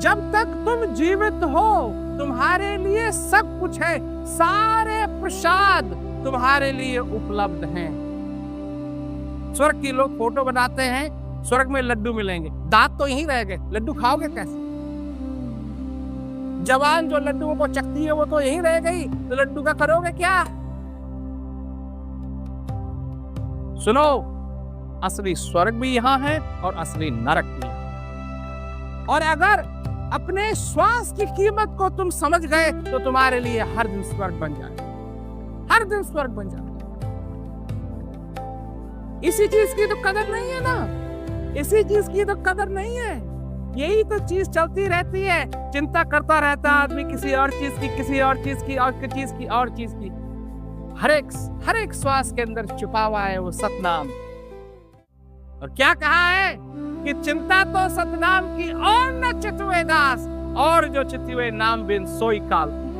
जब तक तुम जीवित हो तुम्हारे लिए सब कुछ है, सारे प्रसाद तुम्हारे लिए उपलब्ध हैं। स्वर्ग की लोग फोटो बनाते हैं, स्वर्ग में लड्डू मिलेंगे, दांत तो यहीं रह गए, लड्डू खाओगे कैसे? जवान जो लड्डुओं को चखती है वो तो यहीं रह गई, तो लड्डू का करोगे क्या? सुनो, असली स्वर्ग भी यहां है और असली नरक भी है। और अगर अपने श्वास की कीमत को तुम समझ गए तो तुम्हारे लिए हर दिन स्वर्ग बन जाए, हर दिन स्वर्ग बन जाए। इसी चीज की तो कदर नहीं है ना, इसी चीज की तो कदर नहीं है। यही तो चीज चलती रहती है, चिंता करता रहता है आदमी किसी और चीज की, किसी और चीज की, और चीज की, और चीज की। हर एक श्वास के अंदर छुपा हुआ है वो सतनाम। और क्या कहा है कि चिंता तो सतनाम की और न चितवे दास, और जो चितवे नाम बिन सोई काल की,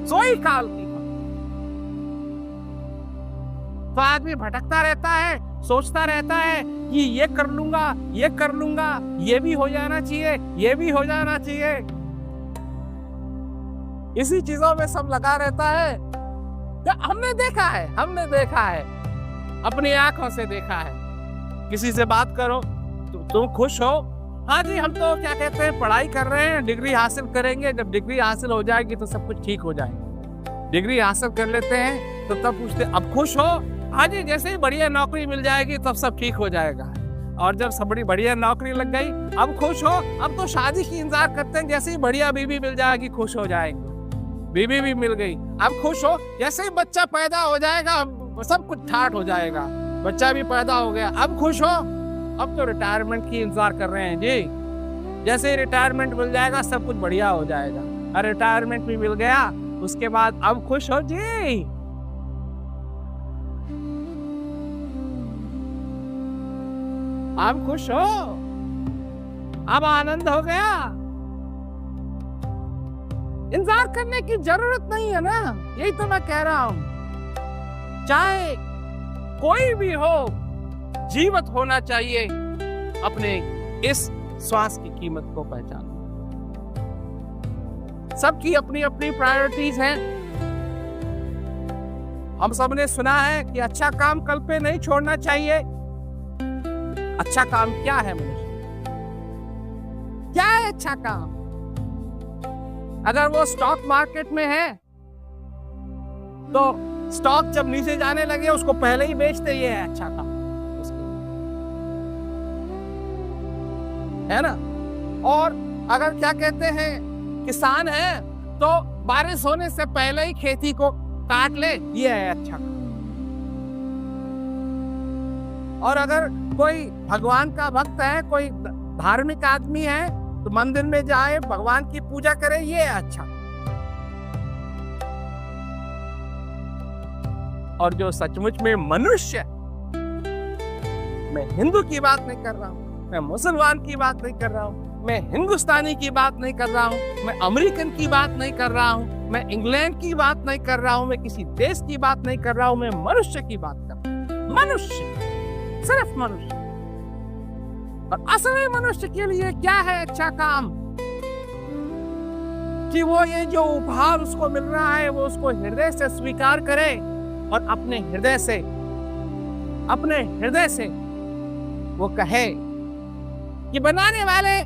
सोई काल की। तो आदमी भटकता रहता है, सोचता रहता है कि ये कर लूंगा, ये कर लूंगा, ये भी हो जाना चाहिए, ये भी हो जाना चाहिए। इसी चीजों में सब लगा रहता है। हमने देखा है, अपनी आंखों से देखा है। किसी से बात करो तो तुम खुश हो, हाँ जी हम तो क्या कहते हैं पढ़ाई कर रहे हैं, डिग्री हासिल करेंगे, जब डिग्री हासिल हो जाएगी तो सब कुछ ठीक हो जाएगा। डिग्री हासिल कर लेते हैं तो तब पूछते अब खुश हो, हाँ जी जैसे ही बढ़िया नौकरी मिल जाएगी तब सब ठीक हो जाएगा। और जब सब बड़ी बढ़िया नौकरी लग गई अब खुश हो, अब तो शादी की इंतजार करते हैं, जैसे ही बढ़िया बीवी मिल जाएगी खुश हो जाएंगे। बीवी भी मिल गई अब खुश हो, जैसे ही बच्चा पैदा हो जाएगा सब कुछ ठाट हो जाएगा। बच्चा भी पैदा हो गया अब खुश हो, अब तो रिटायरमेंट की इंतजार कर रहे हैं जी, जैसे ही रिटायरमेंट मिल जाएगा सब कुछ बढ़िया हो जाएगा। और रिटायरमेंट भी मिल गया उसके बाद अब खुश हो जी। अब खुश हो, अब आनंद हो गया। इंतजार करने की जरूरत नहीं है ना, यही तो मैं कह रहा हूं। चाहे कोई भी हो, जीवित होना चाहिए, अपने इस श्वास की कीमत को पहचानो। सबकी अपनी अपनी प्रायोरिटीज हैं। हम सबने सुना है कि अच्छा काम कल पे नहीं छोड़ना चाहिए। अच्छा काम क्या है मनुष्य? क्या है अच्छा काम? अगर वो स्टॉक मार्केट में है तो स्टॉक जब नीचे जाने लगे उसको पहले ही बेचते, ये है अच्छा काम है ना। और अगर क्या कहते हैं किसान है तो बारिश होने से पहले ही खेती को काट ले, ये है अच्छा काम। और अगर कोई भगवान का भक्त है, कोई धार्मिक आदमी है तो मंदिर में जाए, भगवान की पूजा करे, ये है अच्छा। और जो सचमुच में मनुष्य, मैं हिंदू की बात नहीं कर रहा हूं, मैं मुसलमान की बात नहीं कर रहा हूं, मैं हिंदुस्तानी की बात नहीं कर रहा हूं, मैं अमेरिकन की बात नहीं कर रहा हूं, मैं इंग्लैंड की बात नहीं कर रहा हूं, मैं किसी देश की बात नहीं कर रहा हूं, मैं मनुष्य की बात कर रहा हूं। मनुष्य, सिर्फ मनुष्य। और असली मनुष्य के लिए क्या है अच्छा काम? कि वो ये जो उपहार उसको मिल रहा है वो उसको हृदय से स्वीकार करे और अपने हृदय से वो कहे कि बनाने वाले,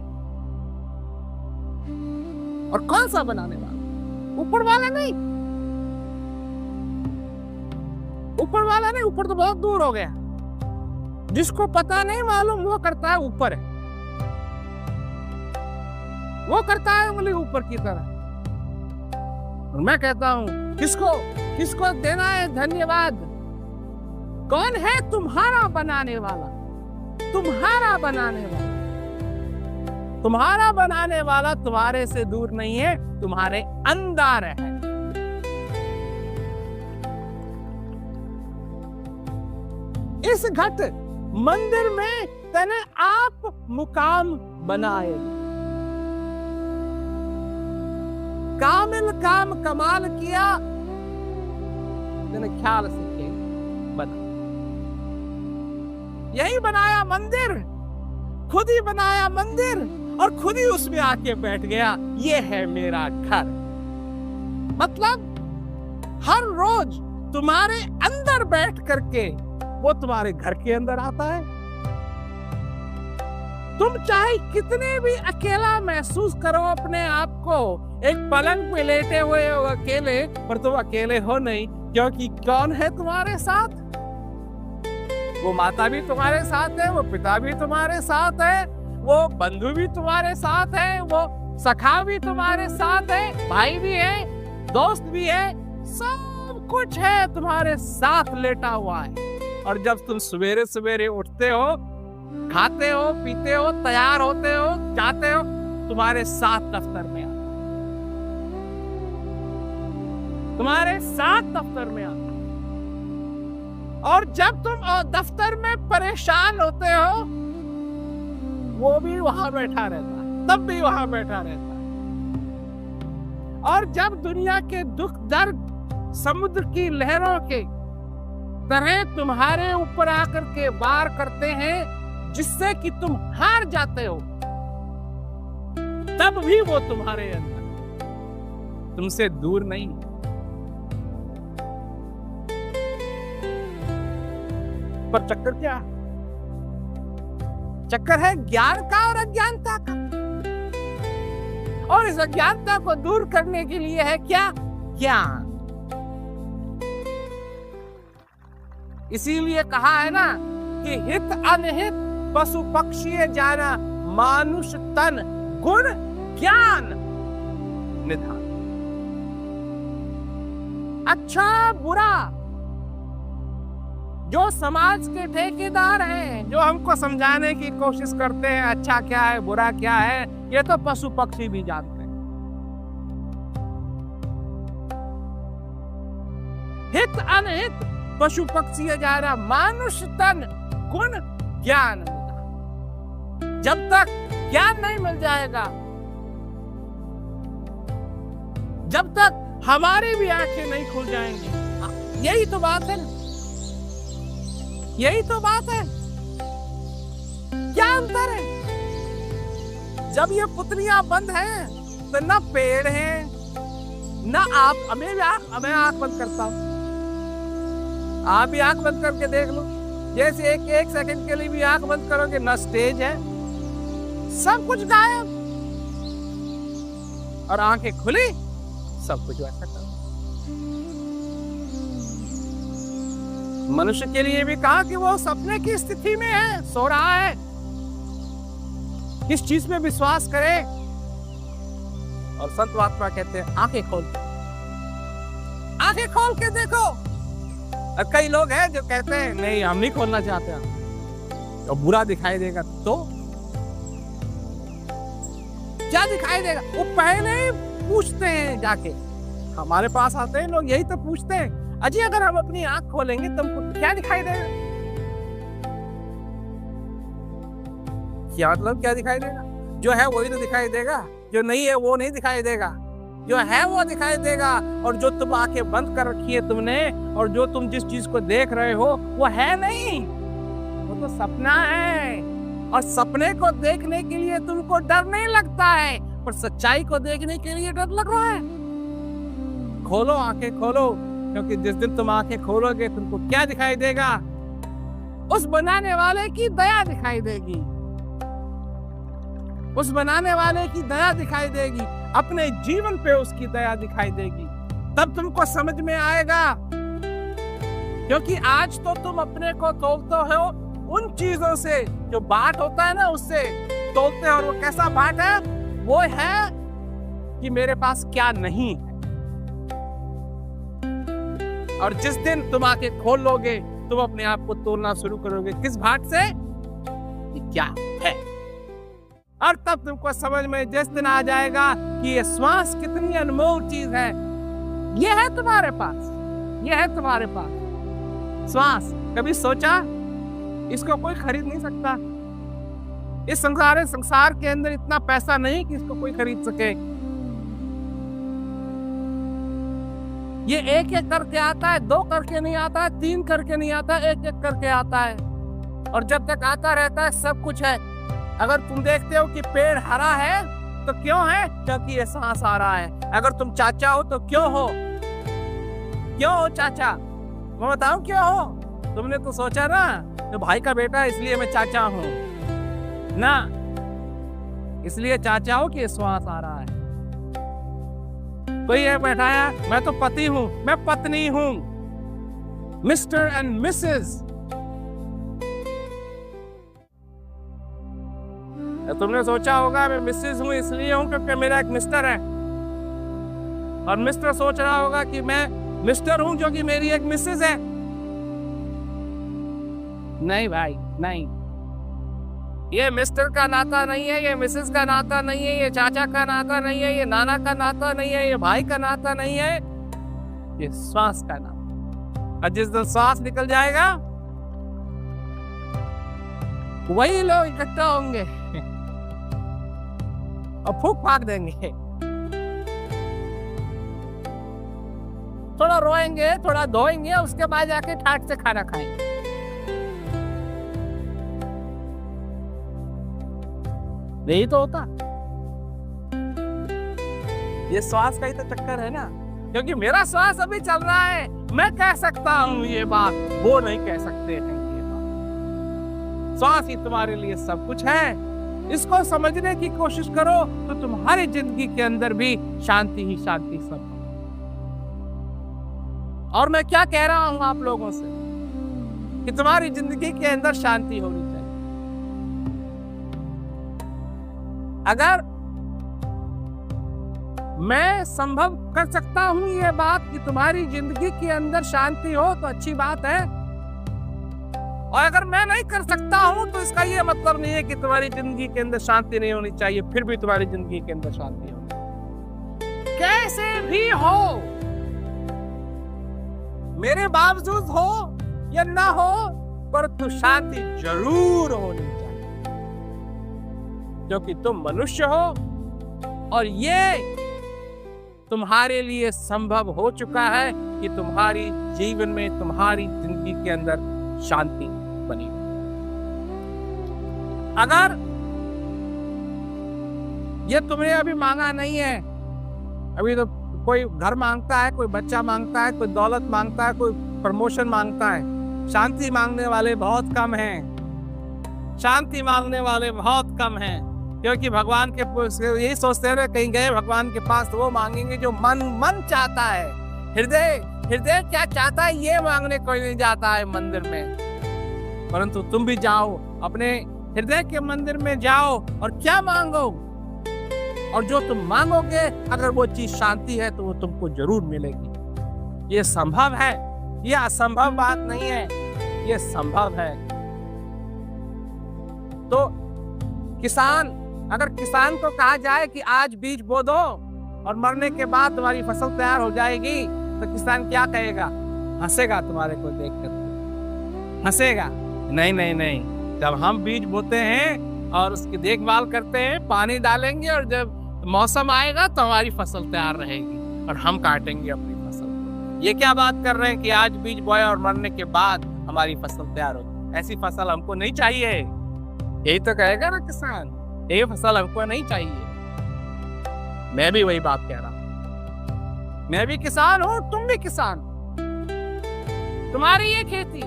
और कौन सा बनाने वाला? ऊपर वाला नहीं, ऊपर वाला नहीं, ऊपर तो बहुत दूर हो गया। जिसको पता नहीं मालूम वो करता है ऊपर है, वो करता है उंगली ऊपर की तरह। और मैं कहता हूं किसको देना है धन्यवाद? कौन है तुम्हारा बनाने वाला? तुम्हारा बनाने वाला, तुम्हारा बनाने वाला तुम्हारे से दूर नहीं है, तुम्हारे अंदर है। इस घट मंदिर में तने आप मुकाम बनाए, कामिल काम कमाल किया, तने ख्याल से बना, यही बनाया मंदिर। खुद ही बनाया मंदिर और खुद ही उसमें आके बैठ गया, ये है मेरा घर। मतलब हर रोज तुम्हारे अंदर बैठ करके वो तुम्हारे घर के अंदर आता है। तुम चाहे कितने भी अकेला महसूस करो अपने आप को, एक पलंग पे लेटे हुए हो अकेले, पर तुम अकेले हो नहीं, क्योंकि कौन है तुम्हारे साथ? वो माता भी तुम्हारे साथ है, वो पिता भी तुम्हारे साथ है, वो बंधु भी तुम्हारे साथ है, वो सखा भी तुम्हारे साथ है, भाई भी है, दोस्त भी है, सब कुछ है तुम्हारे साथ लेटा हुआ है। और जब तुम सवेरे सवेरे उठते हो, खाते हो, पीते हो, तैयार होते हो, जाते हो, तुम्हारे साथ दफ्तर में आता है, तुम्हारे साथ दफ्तर में आता है। और जब तुम दफ्तर में परेशान होते हो, वो भी वहां बैठा रहता है, तब भी वहां बैठा रहता है। और जब दुनिया के दुख दर्द समुद्र की लहरों के तरह तुम्हारे ऊपर आकर के वार करते हैं, जिससे कि तुम हार जाते हो, तब भी वो तुम्हारे अंदर, तुमसे दूर नहीं। पर चक्कर क्या? चक्कर है ज्ञान का और अज्ञानता का। और इस अज्ञानता को दूर करने के लिए है क्या? ज्ञान। इसीलिए कहा है ना कि हित अनहित पशु पक्षी जाना, मानुष तन गुण ज्ञान निधान। अच्छा बुरा, जो समाज के ठेकेदार हैं, जो हमको समझाने की कोशिश करते हैं अच्छा क्या है बुरा क्या है, ये तो पशु पक्षी भी जानते हैं। हित अनहित पशु पक्षी जाना, मानुष तन गुण ज्ञान। जब तक ज्ञान नहीं मिल जाएगा, जब तक हमारी भी आंखें नहीं खुल जाएंगी। यही तो बात है, यही तो बात है। क्या अंतर है? जब ये पुतलियां बंद हैं, तो ना पेड़ हैं, ना आप। मैं आंख बंद करता हूं, आप भी आंख बंद करके देख लो। जैसे एक सेकंड के लिए भी आंख बंद करोगे, ना स्टेज है, सब कुछ गायब। और आंखें खुली, सब कुछ वैसा करो। मनुष्य के लिए भी कहा कि वो सपने की स्थिति में है, सो रहा है। किस चीज में विश्वास करे? और संत महात्मा कहते हैं आंखें खोल, आंखें खोल के देखो। और कई लोग हैं जो कहते हैं नहीं हम नहीं खोलना चाहते, तो बुरा दिखाई देगा। तो क्या दिखाई देगा? वो पहले ही पूछते हैं, जाके हमारे पास आते हैं लोग, यही तो पूछते हैं, अजी अगर हम अपनी आंख खोलेंगे तुमको क्या दिखाई देगा? क्या मतलब क्या दिखाई देगा? जो है वही तो दिखाई देगा, जो नहीं है वो नहीं दिखाई देगा, जो है वो दिखाई देगा। और जो तुम आंखें बंद कर रखी है तुमने, और जो तुम जिस चीज को देख रहे हो वो है नहीं, वो तो सपना है। और सपने को देखने के लिए तुमको डर नहीं लगता है, पर सच्चाई को देखने के लिए डर लग रहा है। खोलो आंखें, खोलो, क्योंकि जिस दिन तुम आंखें खोलोगे तुमको क्या दिखाई देगा? उस बनाने वाले की दया दिखाई देगी, उस बनाने वाले की दया दिखाई देगी, अपने जीवन पे उसकी दया दिखाई देगी। तब तुमको समझ में आएगा। क्योंकि आज तो तुम अपने को तोलते हो उन चीजों से, जो बाट होता है ना उससे तोलते हो। और वो कैसा बाट है? वो है कि मेरे पास क्या नहीं है। और जिस दिन तुम आके खोल लोगे, तुम अपने आप को तोलना शुरू करोगे किस बाट से? क्या है। और तब तुमको समझ में जिस दिन आ जाएगा कि ये श्वास कितनी अनमोल चीज है, ये है तुम्हारे पास, ये है तुम्हारे पास श्वास। कभी सोचा इसको कोई खरीद नहीं सकता? इस संसार के अंदर इतना पैसा नहीं कि इसको कोई खरीद सके। ये एक एक करके आता है, 2 करके नहीं आता है, 3 करके नहीं आता, एक एक करके आता है। और जब तक आता रहता है सब कुछ है। अगर तुम देखते हो कि पेड़ हरा है तो क्यों है? क्योंकि ये सांस आ रहा है। अगर तुम चाचा हो तो क्यों हो? क्यों हो चाचा? मैं बताऊं क्यों हो? तुमने तो सोचा ना तो भाई का बेटा है इसलिए मैं चाचा हूं ना, इसलिए चाचा हो कि श्वास आ रहा है। कोई ये बैठाया मैं तो पति हूं, मैं पत्नी हूं, मिस्टर एंड मिसेस। तुमने सोचा होगा मैं मिसेस हूं इसलिए हूं क्योंकि मेरा एक मिस्टर है, और मिस्टर सोच रहा होगा कि मैं मिस्टर हूं क्योंकि मेरी एक मिसेस है। नहीं भाई नहीं, ये मिस्टर का नाता नहीं है, ये मिसेस का नाता नहीं है, ये चाचा का नाता नहीं है, ये नाना का नाता नहीं है, ये भाई का नाता नहीं है, ये श्वास का नाता। और जिस दिन श्वास निकल जाएगा वही लोग इकट्ठा होंगे और फूक फाक देंगे। थोड़ा रोएंगे, थोड़ा धोएंगे, उसके बाद जाके ठाट से खाना खाएंगे। यही तो होता, ये श्वास का ही तो चक्कर है ना। क्योंकि मेरा श्वास अभी चल रहा है, मैं कह सकता हूं ये बात, वो नहीं कह सकते हैं ये बात। श्वास ही तुम्हारे लिए सब कुछ है। इसको समझने की कोशिश करो तो तुम्हारी जिंदगी के अंदर भी शांति ही शांति सब। और मैं क्या कह रहा हूं आप लोगों से कि तुम्हारी जिंदगी के अंदर शांति होनी चाहिए। अगर मैं संभव कर सकता हूं ये बात कि तुम्हारी जिंदगी के अंदर शांति हो तो अच्छी बात है, और अगर मैं नहीं कर सकता हूं तो इसका ये मतलब नहीं है कि तुम्हारी जिंदगी के अंदर शांति नहीं होनी चाहिए। फिर भी तुम्हारी जिंदगी के अंदर शांति होनी, कैसे भी हो, मेरे बावजूद हो या ना हो, पर तो शांति जरूर होनी चाहिए, क्योंकि तुम मनुष्य हो और ये तुम्हारे लिए संभव हो चुका है कि तुम्हारी जीवन में, तुम्हारी जिंदगी के अंदर शांति बनी। अगर ये तुमने अभी मांगा नहीं है, अभी तो कोई घर मांगता है, कोई बच्चा मांगता है, कोई दौलत मांगता है, कोई प्रमोशन मांगता है। शांति मांगने वाले बहुत कम हैं, शांति मांगने वाले बहुत कम हैं, क्योंकि भगवान के यही सोचते हैं कहीं गए भगवान के पास तो वो मांगेंगे जो मन चाहता है। हृदय क्या चाहता है ये मांगने कोई नहीं जाता है मंदिर में। परंतु तुम भी जाओ, अपने हृदय के मंदिर में जाओ और क्या मांगो, और जो तुम मांगोगे अगर वो चीज शांति है तो वो तुमको जरूर मिलेगी। ये संभव है, ये असंभव बात नहीं है, ये संभव है। तो किसान, अगर किसान को कहा जाए कि आज बीज बो दो और मरने के बाद तुम्हारी फसल तैयार हो जाएगी, तो किसान क्या कहेगा? हंसेगा तुम्हारे को देखकर, हंसेगा। नहीं नहीं नहीं, जब हम बीज बोते हैं और उसकी देखभाल करते हैं, पानी डालेंगे, और जब मौसम आएगा तो हमारी फसल तैयार रहेगी और हम काटेंगे अपनी फसल। ये क्या बात कर रहे हैं कि आज बीज बोया और मरने के बाद हमारी फसल तैयार हो? ऐसी फसल हमको नहीं चाहिए, यही तो कहेगा ना किसान, ये फसल हमको नहीं चाहिए। मैं भी वही बात कह रहा हूं, मैं भी किसान हूं, तुम भी किसान। तुम्हारी ये खेती,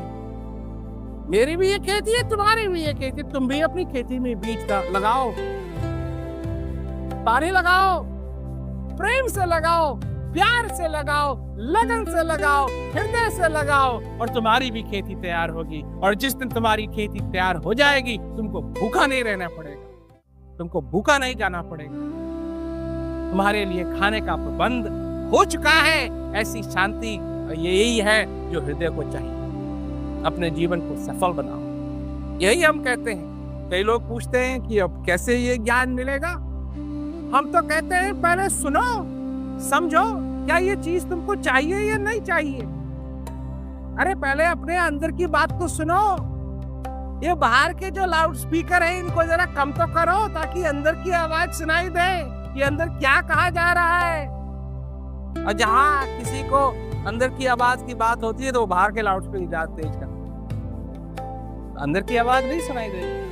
मेरी भी ये खेती है, तुम्हारी भी ये खेती। तुम भी अपनी खेती में बीज लगाओ, पानी लगाओ, प्रेम से लगाओ, प्यार से लगाओ, लगन से लगाओ, हृदय से लगाओ, और तुम्हारी भी खेती तैयार होगी। और जिस दिन तुम्हारी खेती तैयार हो जाएगी, तुमको भूखा नहीं रहना पड़ेगा, तुमको भूखा नहीं जाना पड़ेगा, तुम्हारे लिए खाने का प्रबंध हो चुका है। ऐसी शांति यही है जो हृदय को चाहिए। अपने जीवन को सफल बनाओ, यही हम कहते हैं। कई लोग पूछते हैं कि अब कैसे ये ज्ञान मिलेगा। हम तो कहते हैं पहले सुनो, समझो, क्या ये चीज तुमको चाहिए या नहीं चाहिए। अरे पहले अपने अंदर की बात को सुनो। ये बाहर के जो लाउड स्पीकर है इनको जरा कम तो करो, ताकि अंदर की आवाज सुनाई दे कि अंदर क्या कहा जा रहा है। और जहाँ किसी को अंदर की आवाज की बात होती है तो वो बाहर के लाउड स्पीकर तेज कर, अंदर की आवाज नहीं सुनाई देगी।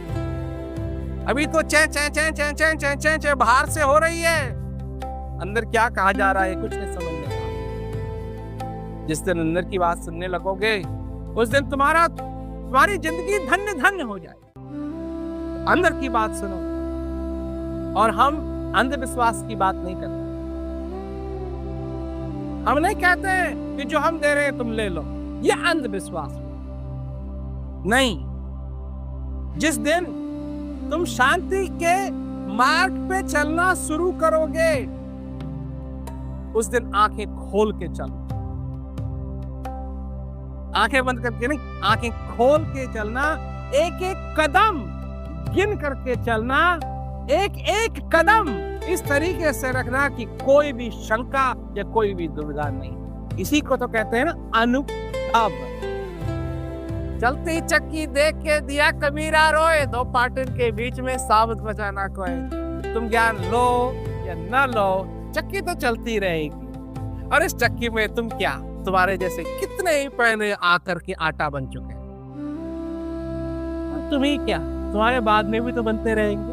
अभी तो चे चे चे चे चे चे चे चे बाहर से हो रही है, अंदर क्या कहा जा रहा है कुछ नहीं समझ में आता। जिस दिन अंदर की बात सुनने लगोगे उस दिन तुम्हारी जिंदगी धन्य धन्य हो जाए। अंदर की बात सुनो। और हम अंधविश्वास की बात नहीं करते। हम नहीं कहते कि जो हम दे रहे हैं तुम ले लो, ये अंधविश्वास नहीं। जिस दिन तुम शांति के मार्ग पे चलना शुरू करोगे उस दिन आंखें खोल के चलो। आंखें बंद करके नहीं, आंखें खोल के चलना। एक एक कदम गिन करके चलना। एक एक कदम इस तरीके से रखना कि कोई भी शंका या कोई भी दुविधा नहीं। इसी को तो कहते हैं ना अनुभव। चलती चक्की देख के दिया कबीरा रोए, दो पाटन के बीच में साबुत बचाना कोई। तुम ज्ञान लो या न लो, चक्की तो चलती रहेगी। और इस चक्की में तुम क्या, तुम्हारे जैसे कितने ही पहले आकर के आटा बन चुके हैं। तुम्ही क्या, तुम्हारे बाद में भी तो बनते रहेंगे,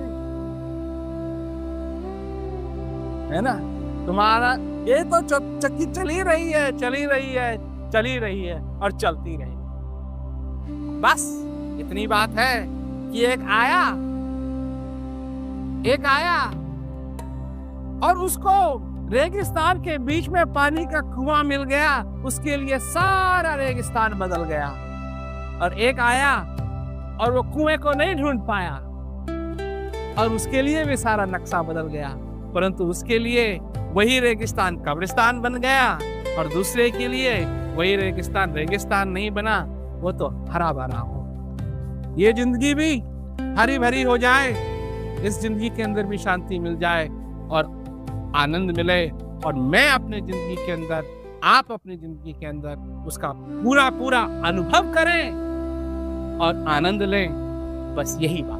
है ना। तुम्हारा ये तो चक्की चली रही है, चली रही है, चली रही है और चलती रहेगी। बस इतनी बात है कि एक आया और उसको रेगिस्तान के बीच में पानी का कुआं मिल गया। उसके लिए सारा रेगिस्तान बदल गया। और एक आया और वो कुएं को नहीं ढूंढ पाया और उसके लिए भी सारा नक्शा बदल गया। परंतु उसके लिए वही रेगिस्तान कब्रिस्तान बन गया और दूसरे के लिए वही रेगिस्तान रेगिस्तान नहीं बना, वो तो हरा भरा हो। ये जिंदगी भी हरी भरी हो जाए, इस जिंदगी के अंदर भी शांति मिल जाए और आनंद मिले। और मैं अपने जिंदगी के अंदर, आप अपनी जिंदगी के अंदर उसका पूरा पूरा अनुभव करें और आनंद लें। बस यही बात।